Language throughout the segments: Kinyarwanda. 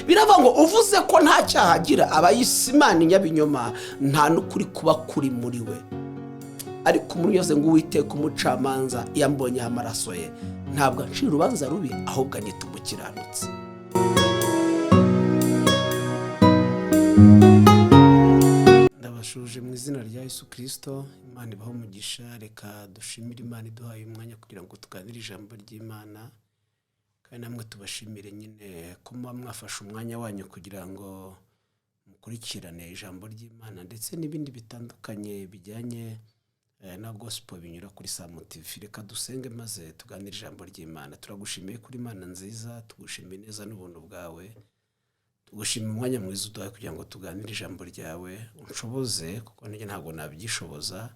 Biravuga ngo uvuze ko nta cyaha agira abayisimana inyabinyoma, nta n'ukuri kuba kuri muri we. Ariko umuntu yose ngo Uwiteka umucamanza yambonyeho amaraso ye, ntabwo acira urubanza rubi, ahubwo anyita umukiranutsi. Ndabashuje mu izina rya Yesu Kristo. Imana ibaho umugisha. Reka dushimire Imana iduhaye umwanya kugira ngo tuganire ijambo ry'Imana, kandi namwe tubashimire nyine ko mwafashe umwanya wanyu kugira ngo mukurikirane ijambo ry'Imana ndetse n'ibindi bitandukanye bijyanye na gospel binyura kuri Sam TV. Reka dusenge maze tuganire ijambo ry'Imana. Turagushimiye kuri Imana nziza, tugushimiye neza n'ubuntu bwawe, tugushimiye umwanya mwiza uduhaye kugira ngo tuganire ijambo ryawe. Unshoboze kuko njye ntabwo nabyishoboza,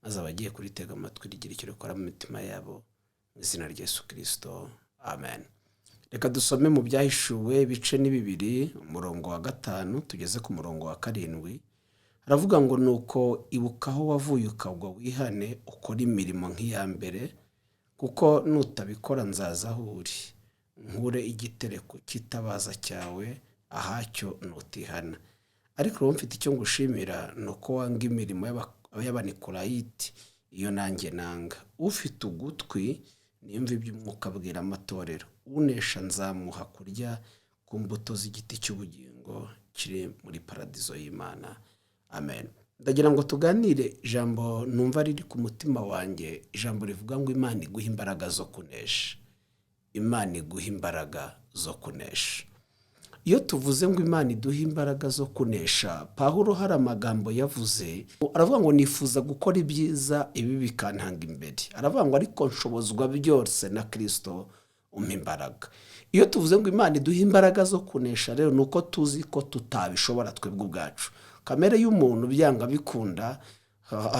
maze abagiye kuritega amatwi rigira icyo rikora mu mitima yabo, mu izina rya Yesu Kristo, amen. Reka dusome mu Byahishuwe ibice ni 2, umurongo wa 5 tugeze ku murongo wa 7. Aravuga ngo nuko ibuka aho wavuye ukagwa, wihane ukora imirimo nk'iya mbere, kuko nutabikora nzaza aho uri, nkure igitereko cy'itabaza cyawe ahacyo nutihana. Ariko ubu mfite icyo ngushimira, nuko wanga imirimo y'Abanikorayiti, iyo nanjye nanga. Ufite ugutwi niyumve iby'umwuka abwira amatorero. Unesha nzamuha kurya ku mbuto z'igiti cy'ubugingo kiri muri paradizo y'Imana, amen. Ndagira ngo tuganire ijambo numva riri ku mutima wanjye, ijambo rivuga ngo Imana iguha imbaraga zo kunesha. Imana iguha imbaraga zo kunesha. Iyo tuvuze ngo Imana iduha imbaraga zo kunesha, Pawulo hari amagambo yavuze, aravuga ngo nifuza gukora ibyiza, ibi bikantanga imbere. Aravuga ngo ariko nshobozwa byose na Kristo umpa imbaraga. Iyo tuvuze ngo Imana iduha imbaraga zo kunesha rero, nuko tuzi ko tutabishobora twebwe ubwacu. Kamere y'umuntu byanga bikunda,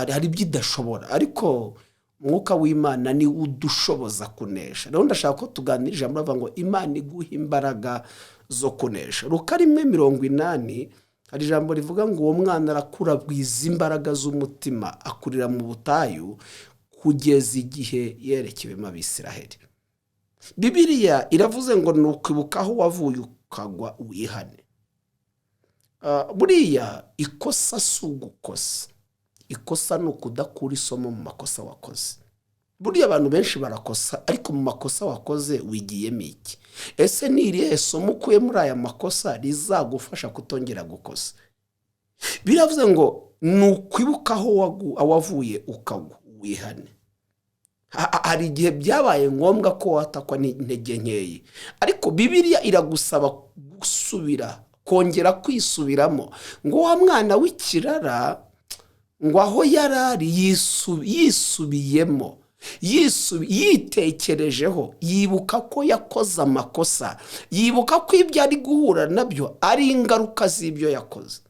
hari byidashobora, ariko Mwuka w'Imana ni udushoboza kunesha. Rero ndashaka ko tuganira ijambo ravuga ngo Imana iguha imbaraga zo kunesha. Luka 1:80 hari ijambo rivuga ngo uwo mwana arakura bwiza imbaraga z'umutima, akurira mu butayu kugeza igihe yerekewemo Abisiraheli. Bibiliya iravuze ngo nukwibuka aho wavuye ukagwa, wihane. Buriya ikosa si ugukosa, ikosa ni ukudakura isomo mu makosa wakoze. Buriya abantu benshi barakosa, ariko mu makosa wakoze wigiyemo iki? Ese ni irihe somo ukuye muri aya makosa rizagufasha kutongera gukosa? Biravuze ngo nukwibuka aho wavuye ukagwa, wihane. Hari igihe byabaye ngombwa ko watakwa n'intege nkeya, ariko Bibiliya iragusaba gusubira, kongera kwisubiramo, ngo wa mwana w'ikirara ngo aho yarari yisubiyemo, yitekerejeho, yibuka ko yakoze amakosa, yibuka ko ibyo ari guhura nabyo ari ingaruka z'ibyo yakoze.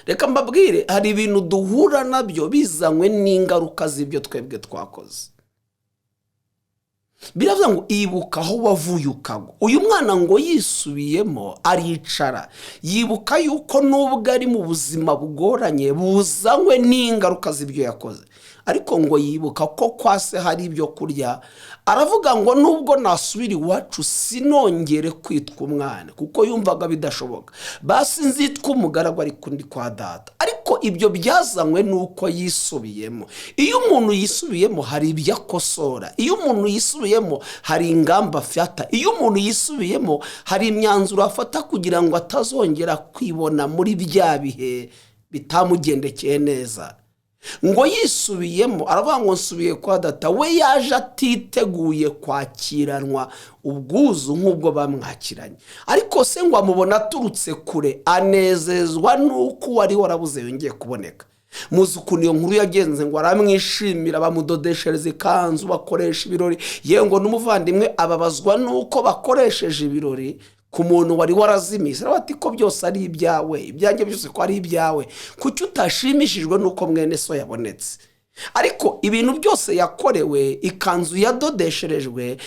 Reka mbabwire, hari ibintu duhura nabyo bizanywe n'ingaruka z'ibyo twebwe twakoze. Biravuga ngo ibuka aho wavuye ukagwa. Uyu mwana ngo yisubiyemo, aricara, yibuka yuko nubwo ari mu buzima bugoranye buzanywe n'ingaruka z'ibyo yakoze, ariko ngo yibuka ko kwase hari ibyo kurya. Aravuga ngo nubwo nasubira iwacu sinongere kwitwa umwana, kuko yumvaga bidashoboka. Basi nzitwa umugaragu ariko ndi kwa data. Ariko ibyo byazanywe nuko yisubiyemo. Iyo umuntu yisubiyemo hari ibyo akosora. Iyo umuntu yisubiyemo hari ingamba afata. Iyo umuntu yisubiyemo hari imyanzuro afata kugira ngo atazongera kwibona muri bya bihe bitamugendekeye neza. Ngo yisubiyemo, aravuga ngo nsubiye kwa data. We yaje atiteguye kwakiranwa ubwuzu nk'ubwo bamwakiranye, ariko se ngo amubona aturutse kure, anezezwa nuko wari warabuze yongeye kuboneka. Muzi ukuntu iyo nkuru yagenze, ngo aramwishimira, bamudodeshereza ikanzu, bakoresha ibirori. Yewe ngo n'umuvandimwe ababazwa nuko bakoresheje ibirori ku muntu wari warazimize. Arabati ko byose ari ibyawe, ibyanjye byose ko ari ibyawe, kuki utashimishijwe nuko mwene so yabonetse? Ariko ibintu byose yakorewe, ikanzu yadodesherejwe,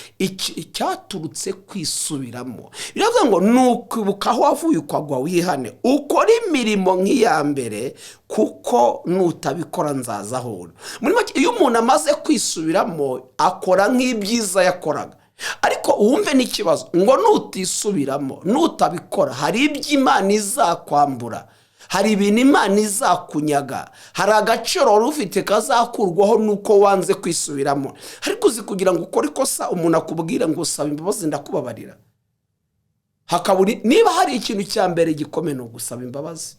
cyaturutse kwisubiramo. Biravuga ngo nukwibuka aho wavuye ukagwa, wihane ukora imirimo nk'iya mbere, kuko nutabikora nzaza aho uri. Muri make iyo umuntu amaze kwisubiramo akora nk'ibyiza yakoraga. ariko wumve n'ikibazo ngo nutisubiramo nutabikora hari iby'Imana izakwambura, hari ibintu Imana izakunyaga, hari agaciro wari ufite kazakurwaho nuko wanze kwisubiramo. ariko uzi kugira ngo ukore ikosa umuntu akubwira ngo usaba imbabazi ndakubabarira, hakaburi niba hari ikintu cya mbere gikomeye no gusaba imbabazi.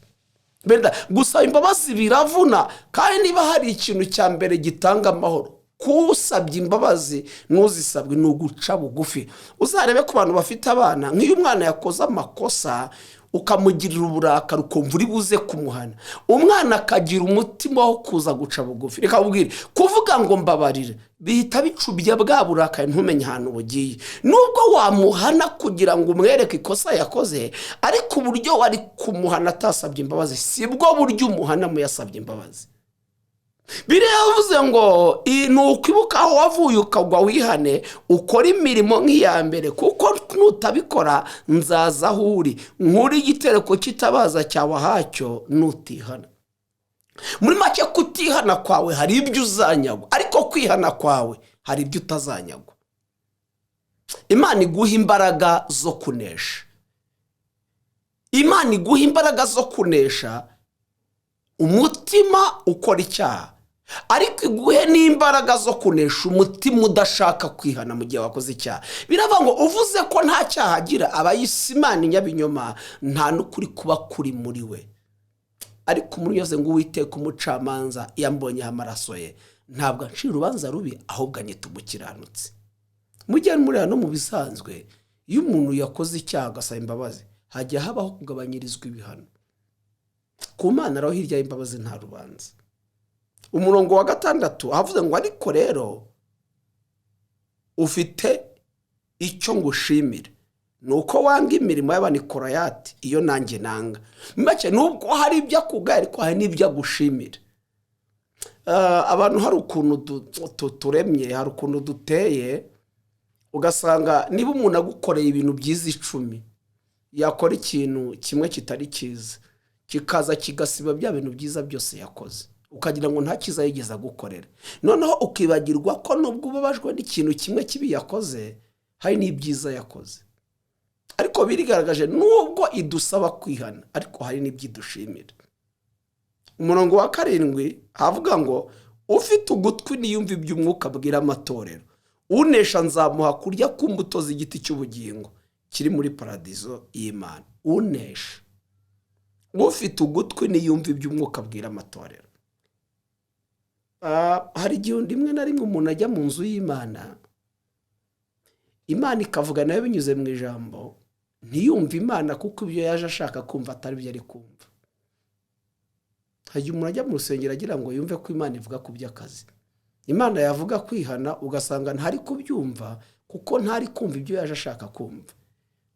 Benda gusaba imbabazi biravuna, kandi niba hari ikintu cya mbere gitanga amahoro kusabye imbabazi nuzisabwe nuguca bugufi. Uzarebe ku bantu bafite abana, nk'iyo umwana yakoze amakosa ukamugirira uburakari ukumva uri buze kumuhana, umwana akagira umutima wo kuza guca bugufi. Reka ubwire kuvuga ngo mbabarire bihita bicubya bwa burakari ntumenye ahantu bugiye. Nubwo wamuhana kugira ngo umwereke ikosa yakoze, ariko uburyo wari kumuhana atasabye imbabazi sibwo buryo umuhana mu yasabye imbabazi. Bibiliya yavuze ngo nukwibuka aho wavuye ukagwa wihane ukora imirimo nk'iya mbere, kuko nutabikora nzaza aho uri nkuri igitereko kitabaza cyawe hacyo nutihana. Muri make kutihana kwawe hari ibyo uzanyagwa, ariko kwihana kwawe hari ibyo utazanyagwa. Imana iguha imbaraga zo kunesha, Imana iguha imbaraga zo kunesha umutima ukora icyaha, ariko iguhe n'imbaraga zo kunesha umutima udashaka kwihana mu gihe wakoze icyaha. Biravuga ngo uvuze ko nta cyaha agira abayise Imana inyabinyoma, nta n'ukuri kuba kuri muri we. Ariko umuntu yose ngo Uwiteka umucamanza yambonyeho amaraso ye ntabwo ancira urubanza rubi, ahubwo anyita umukiranutsi. Mujye muri hano mu bisanzwe, iyo umuntu yakoze icyaha agasaba imbabazi hajya habaho kugabanyirizwa ibihano. Ku Mana rero hirya y'imbabazi nta rubanza. Umurongo wa 6 avuze ngo ariko rero ufite icyo ngushimira, nuko wanga imirimo y'Abanikorayati iyo nanjye nanga. Make nubwo hari ibyo akugaya ariko hari n'ibyo agushimira. Abantu hari ukuntu turemye, hari ukuntu duteye, ugasanga niba umuntu agukoreye ibintu byiza 10 yakora ikintu kimwe kitari cyiza kikaza kigasiba bya bintu byiza byose yakoze, ukagira ngo nta kiza yigeze gukorera. Noneho ukibagirwa ko nubwo ubabajwe n'ikintu kimwe kibi yakoze hari n'ibyiza yakoze. Ariko birigaragaje nubwo idusaba kwihana, ariko hari n'ibyidushimira. Umurongo wa 7 havuga ngo ufite ugutwi niyumva iby'umwuka bwira amatorero, unesha nzamuha kurya ku mbuto z'igiti cy'ubugingo kiri muri paradizo y'Imana. Unesha, ufite ugutwi niyumva iby'umwuka bwira amatorero. Hari igihe rimwe na rimwe umuntu ajya mu nzu y'Imana, Imana ikavuga nayo binyuze mu ijambo, ntiyumva Imana kuko ibyo yaje ashaka kumva atari byo ari kumva. Hajya umuntu ajya mu rusengero agira ngo yumve ko Imana ivuga ku by'akazi. Imana yavuga kwihana ugasanga ntari kubyumva kuko ntari kumva ibyo yaje ashaka kumva.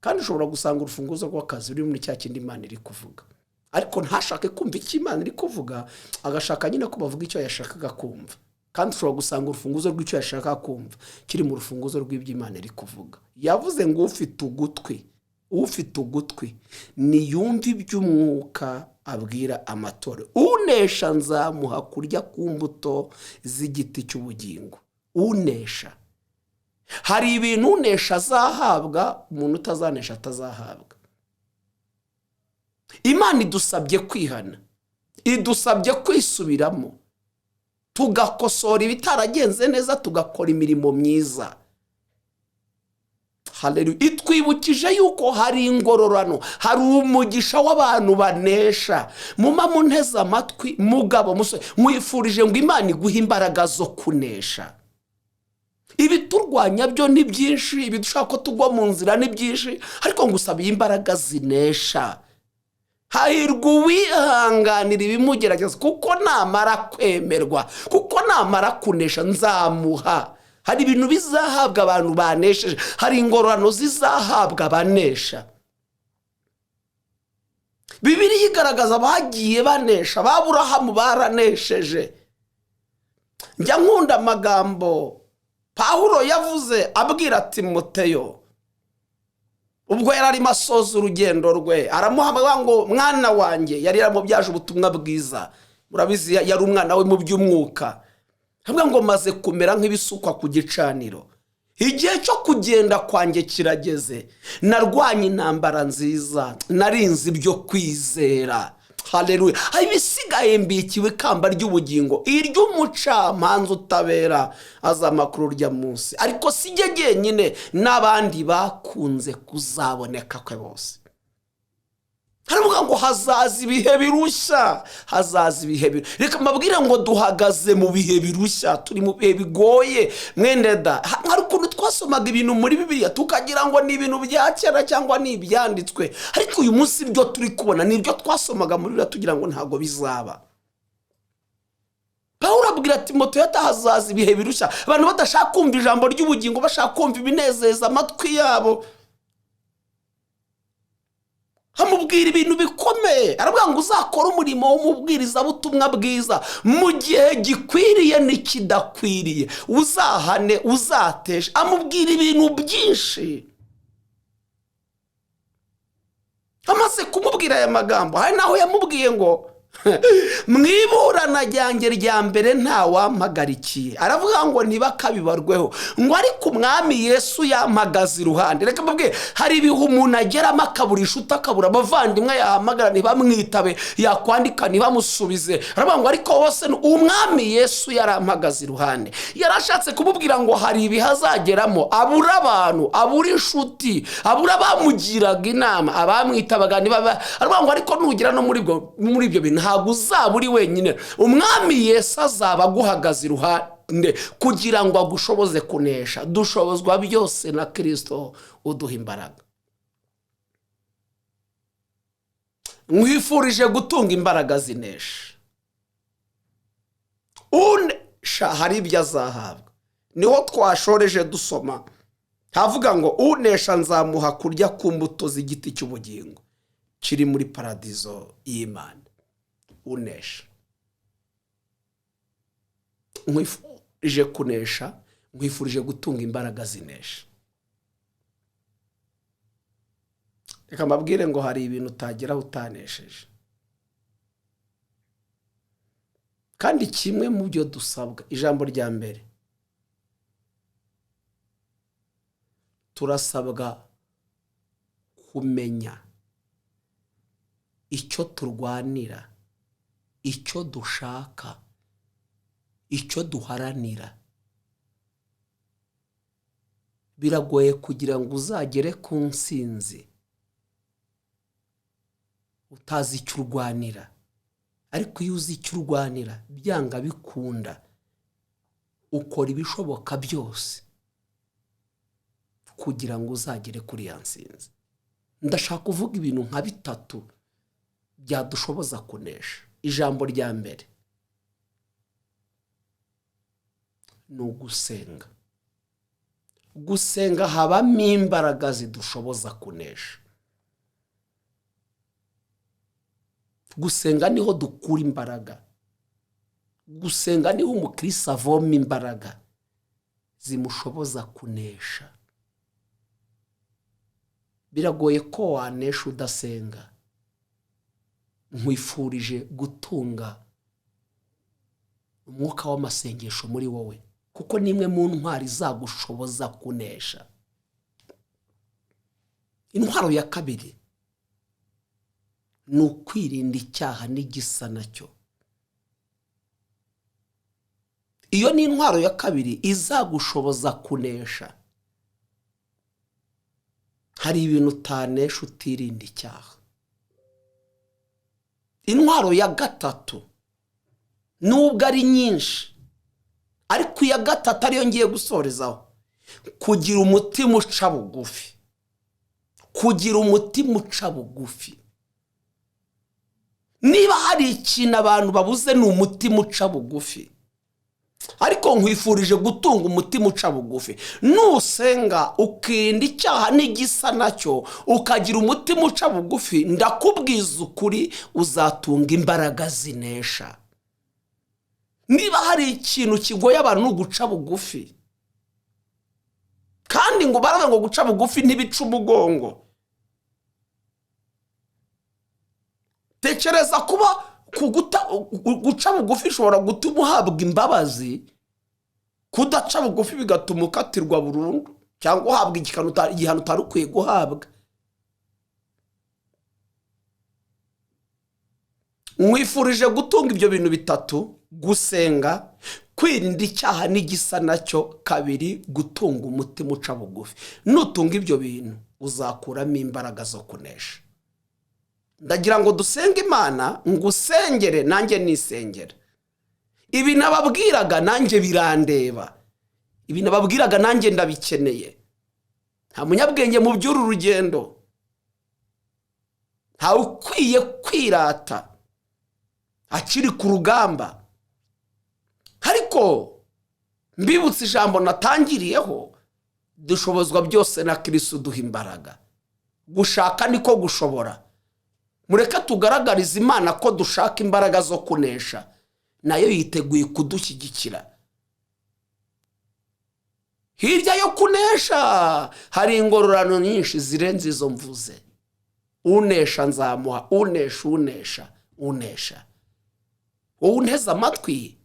Kandi ushobora gusanga urufunguzo rw'akazi ruri muri cya kindi Imana iri kuvuga, ariko ntashake kumva icyo Imana iri kuvuga, agashaka nyine ko bavuga icyo yashakaga kumva. Kandi ushobora gusanga urufunguzo rw'icyo yashaka kumva kiri mu rufunguzo rw'iby'Imana iri kuvuga. Yavuze ngo ufite ugutwi niyumva iby'umwuka abwira amatorero, unesha nzamuha kurya ku mbuto z'igiti cy'ubugingo. Unesha, hari ibintu unesha azahabwa, umuntu utazanesha atazahabwa. Imana idusabye kwihana, idusabye kwisubiramo, tugakosora ibitaragenze neza, tugakora imirimo myiza. Haleluya. Itwibukije yuko hari ingororano, hari umugisha w'abantu banesha. Muma munteze amatwi mugabo musore, mwifurije ngo Imana iguhe imbaraga zo kunesha. Ibiturwanya byo ni byinshi, ibidushaka ko tugwa mu nzira ni byinshi, ariko ngusabiye imbaraga zinesha. Hahirwa uwihanganira ibimugerageza, kuko namara kwemerwa, kuko namara kunesha nzamuha. Hari ibintu bizahabwa abantu banesheje, hari ingororano zizahabwa banesha. Bibiliya igaragaza bagiye banesha, Aburahamu baranesheje. Njya nkunda amagambo Pawulo yavuze abwira Timoteyo ubwo yari arimo asoza urugendo rwe, aramuhamagara ngo mwana wanjye, yari yaramubyaje ubutumwa bwiza. Murabizi yari umwana we mu by'umwuka. Havuga ngo maze kumera nk'ibisukwa ku gicaniro, igihe cyo kugenda kwanjye kirageze, narwanye intambara nziza, narinze ibyo kwizera. Haleluya. Ibisigaye mbikiwe ikamba ry'ubugingo, iry'umucamanza utabera azamakuru rya munsi. Ariko si jye jyenyine, n'abandi bakunze kuzaboneka kwe bose. Haravuga ngo hazaza ibihe birushya, hazaza ibihe birushya. Reka mbabwire ngo duhagaze mu bihe birushya, turi mu bihe bigoye. Mwene da, hari ukuntu twasomaga ibintu muri Bibiliya tukagira ngo ni ibintu bya kera cyangwa ni ibyanditswe, ariko uyu munsi ibyo turi kubona ni ibyo twasomaga muri Bibiliya tugira ngo ntago bizaba. Pawulo abwira Timoteyo ati hazaza ibihe birushya, abantu badashaka kumva ijambo ry'ubugingo, bashaka kumva ibinezeza amatwi yabo. Hamubwira ibintu bikomeye, aravuga ngo uzakora umurimo w'umubwirizabutumwa bwiza mu gihe gikwiriye n'ikidakwiriye, uzahane, uzateshe. Amubwira ibintu byinshi. Amaze kumubwira aya magambo, hari naho yamubwiye ngo mwiburana ryanjye rya mbere ntawampagarikiye. Aravuga ngo ntibakabibarweho, ngo ariko umwami Yesu yampagaze iruhande. Reka mbabwire, hari ibihe umuntu ageramo akabura inshuti, akabura abavandimwe yahamagara ntibamwitabe, yakwandika ntibamusubize. Aravuga ngo ariko bose umwami Yesu yarampagaze iruhande. Yarashatse kumubwira ngo hari ibihe azageramo abura abantu, abura inshuti, abura abamugiraga inama, abamwitabaga ntibaba. Aravuga ngo ariko nugira no muri ibyo bintu ntabwo uzaba uri wenyine. Umwami Yesu azaba aguhagaze iruhande kugira ngo agushoboze kunesha. Dushobozwa byose na Kristo uduha imbaraga. Nkwifurije gutunga imbaraga zinesha. Unesha hari ibyo azahabwa. Niho twashoreje dusoma, havuga ngo unesha nzamuha kurya ku mbuto z'igiti cy'ubugingo kiri muri paradizo y'Imana. Unesha. Nkwifurije kunesha, nkwifurije gutunga imbaraga zinesha. Reka mbabwire ngo hari ibintu utageraho utanesheje. Kandi kimwe mu byo dusabwa, ijambo rya mbere, turasabwa kumenya icyo turwanira, icyo dushaka, icyo duharanira. Biragoye kugira ngo uzagere ku nsinzi utazi icyo urwanira. Ariko iyo uzi icyo urwanira, byanga bikunda, ukora ibishoboka byose kugira ngo uzagere kuri ya nsinzi. Ndashaka kuvuga ibintu nka bitatu byadushoboza kunesha. Ijambo rya mbere ni ugusenga. Gusenga habamo imbaraga zidushoboza kunesha. Gusenga niho dukura imbaraga. Gusenga niho umukristo avoma imbaraga zimushoboza kunesha. Biragoye ko wanesha udasenga. Nkwifurije gutunga umwuka w'amasengesho muri wowe, kuko nimwe mu ntwari zagushoboza kunesha. Intwaro ya kabiri ni ukwirinda icyaha n'igisa nacyo. Iyo ni intwaro ya kabiri izagushoboza kunesha. Hari ibintu utanesha utirinda icyaha. Intwaro ya gatatu, nubwo ari nyinshi, ariko iya gatatu ariyo ngiye gusorezaho, kugira umutima uca bugufi. Kugira umutima uca bugufi. Niba hari ikintu abantu babuze ni umutima uca bugufi. Ariko nkwifurije gutunga umutima uca bugufi. Nusenga ukirinda icyaha n'igisa nacyo, ukagira umutima uca bugufi, ndakubwiza ukuri uzatunga imbaraga zinesha. Niba hari ikintu kigoye abantu uguca bugufi, kandi ngo baravuga ngo guca bugufi ntibica umugongo. Tekereza kuba guca bugufi ushobora gutuma uhabwa imbabazi, kudaca bugufi bigatuma ukatirwa burundu cyangwa uhabwa igihano utari ukwiye guhabwa. Mwifurije gutunga ibyo bintu bitatu: gusenga, kwirinda icyaha n'igisa nacyo, kabiri gutunga umutima uca bugufi. Nutunga ibyo bintu uzakuramo imbaraga zo kunesha. Ndagira ngo dusenge Imana, ngusengere nanjye nisengere. Ibi nababwiraga nanjye birandeba, ibi nababwiraga nanjye ndabikeneye. Nta munyabwenge mu by'uru rugendo, nta ukwiye kwirata akiri ku rugamba. Ariko mbibutse ijambo natangiriyeho, dushobozwa byose na Kristo duha imbaraga. Gushaka niko gushobora. Mureka tugaragariza Imana ko dushaka imbaraga zo kunesha, nayo yiteguye kudushyigikira. Hirya yo kunesha hari ingororano nyinshi zirenze izo mvuze. Unesha nzamuha, unesha. Wowe unteze amatwi,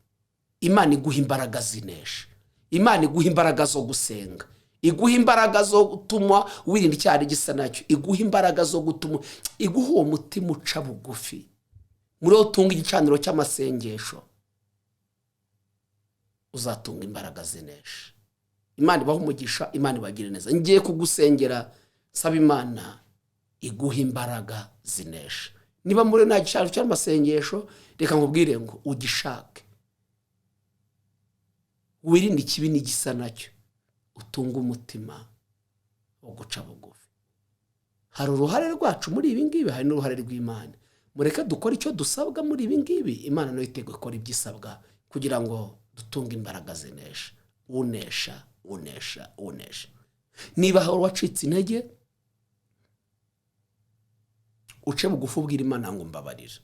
Imana iguha imbaraga zinesha. Imana iguha imbaraga zo gusenga, iguha imbaraga zo gutuma wirinda icyaha gisa nacyo, iguha imbaraga zo gutuma, iguha uwo mutima uca bugufi. Muri wo tunga igicaniro cy'amasengesho, uzatunga imbaraga zinesha. Imana ibaha umugisha, Imana ibagire neza. Ngiye kugusengera, saba Imana iguha imbaraga zinesha. Niba muri nta gicaniro cy'amasengesho, reka nkubwire ngo ugishake. Wirinde ikibi n'igisa nacyo, utunga umutima wo guca bugufi. Hari uruhare rwacu muri ibi ngibi, hari n'uruhare rw'Imana. Mureke dukora icyo dusabwa muri ibi ngibi, Imana nayo iteguye gukora ibyo isabwa kugira ngo dutunge imbaraga zinesha. Unesha. Niba hari wacitse intege, uce bugufi ubwira Imana ngo mbabarira.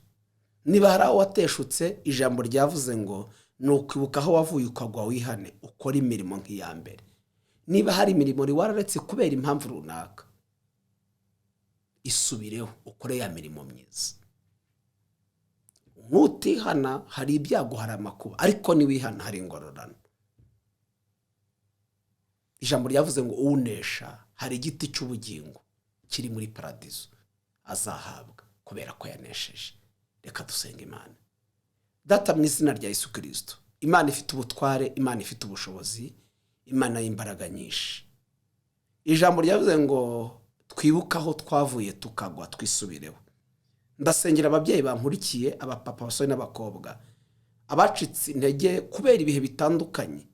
Niba hari aho wateshutse, ijambo ryavuze ngo nukwibuka aho wavuye ukagwa wihane, ukora imirimo nk'iya mbere. Niba hari imirimo wararetse kubera impamvu runaka, isubireho ukore ya mirimo myiza. Nutihana hari ibyago, hari amakuba, ariko niwihana hari ingororano. Ijambo ryavuze ngo unesha, hari igiti cy'ubugingo kiri muri paradizo azahabwa kubera ko yanesheje. Reka dusenga Imana. Data, mu izina rya Yesu Kristo, Imana ifite ubutware, Imana ifite ubushobozi, Imana y'imbaraga nyinshi. Ijambo ryavuze ngo twibuka aho twavuye tukagwa twisubireho. Ndasengera ababyeyi bankurikiye, abapapa, abasore n'abakobwa, abacitse intege kubera ibihe bitandukanye,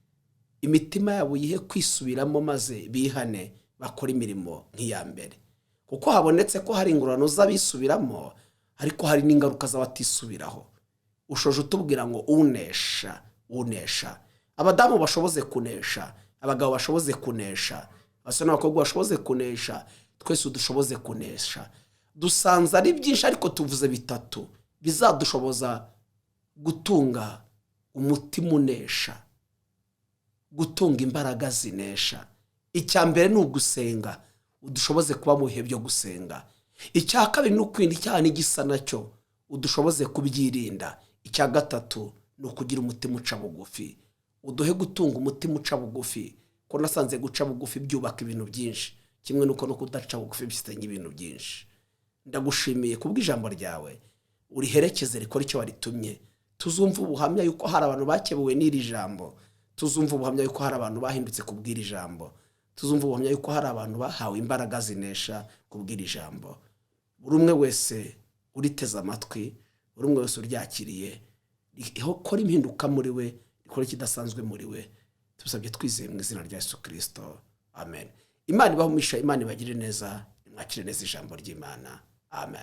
imitima yabo yihe kwisubiramo maze bihane, bakora imirimo nk'iya mbere. Kuko habonetse ko hari ingororano z'abisubiramo, ariko hari n'ingaruka z'abatisubiraho. Ushoje utubwira ngo unesha. Abadamu bashoboze kunesha, abagabo bashoboze kunesha, abasore n'abakobwa bashoboze kunesha, twese dushoboze kunesha. Dusanze ari byinshi, ariko tuvuze bitatu bizadushoboza gutunga umutima unesha, gutunga imbaraga zinesha. Icya mbere ni ugusenga, udushoboze kuba mu bihe byo gusenga. Icya kabiri ni ukwirinda icyaha n'igisa nacyo, udushoboze kubyirinda. Icya gatatu ni ukugira umutima uca bugufi, uduhe gutunga umutima uca bugufi. Ko nasanze guca bugufi byubaka ibintu byinshi, kimwe nuko no kudaca bugufi bisenya ibintu byinshi. Ndagushimiye kubw'ijambo ryawe, uriherekeze rikora icyo waritumye. Tuzumva ubuhamya yuko hari abantu bakebuwe n'iri jambo, tuzumva ubuhamya yuko hari abantu bahindutse kubw'iri jambo, tuzumva ubuhamya yuko hari abantu bahawe imbaraga zinesha kubw'iri jambo. Buri umwe wese uriteze amatwi, buri umwe wese uryakiriye, kora impinduka muri we, rikora ikidasanzwe muri we. Tubisabye twizeye mu izina rya Yesu Kristo, amen. Imana ibahe umugisha, Imana ibagire neza, mwakire neza ijambo ry'Imana, amen.